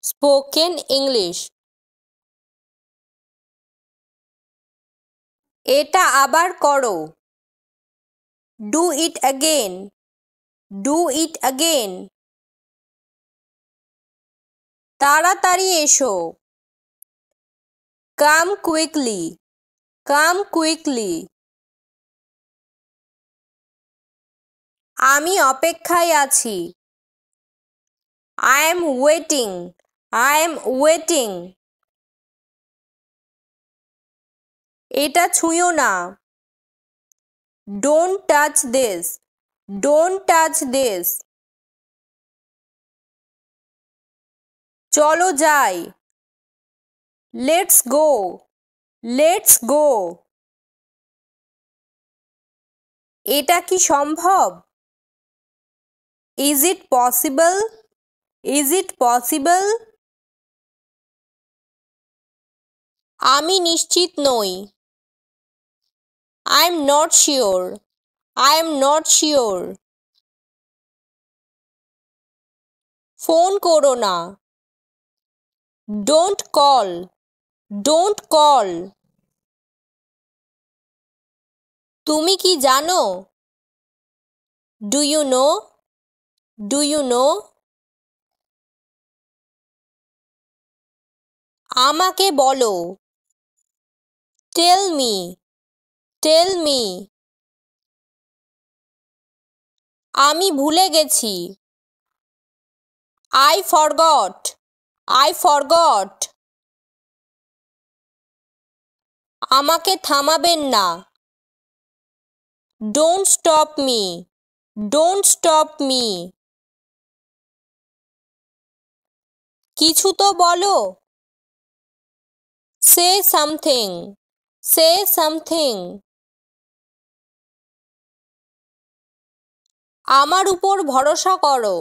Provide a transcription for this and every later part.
Spoken English. এটা আবার করো। Do it again. Do it again. তাড়াতাড়ি এসো। Come quickly. Come quickly. আমি অপেক্ষায় আছি। I am waiting. I am waiting. এটা ছুঁয়ো না। Don't touch this. Don't touch this. চলো যাই। Let's go. Let's go. এটা কি সম্ভব? Is it possible? Is it possible? আমি নিশ্চিত নই। I am not sure. I am not sure. ফোন করো না। Don't call. Don't call. তুমি কি জানো? Do you know? Do you know? আমাকে বলো। Tell me. Tell me. আমি ভুলে গেছি। I forgot. I forgot. আমাকে থামাবেন না। Don't stop me. Don't stop me. কিছু তো বলো। Say something. Say something. আমার উপর ভরসা করো।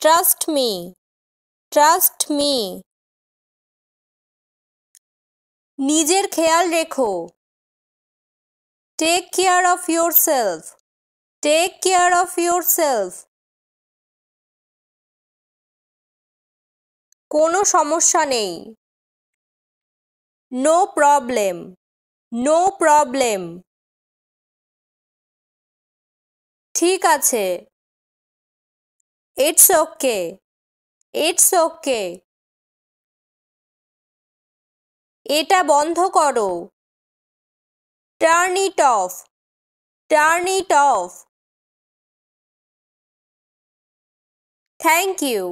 Trust me. Trust me. নিজের খেয়াল রেখো। Take care of yourself. Take care of yourself. কোনো সমস্যা নেই। No problem. No problem. ঠিক আছে। It's okay. It's okay. এটা বন্ধ করো। Turn it off. Turn it off. Thank you.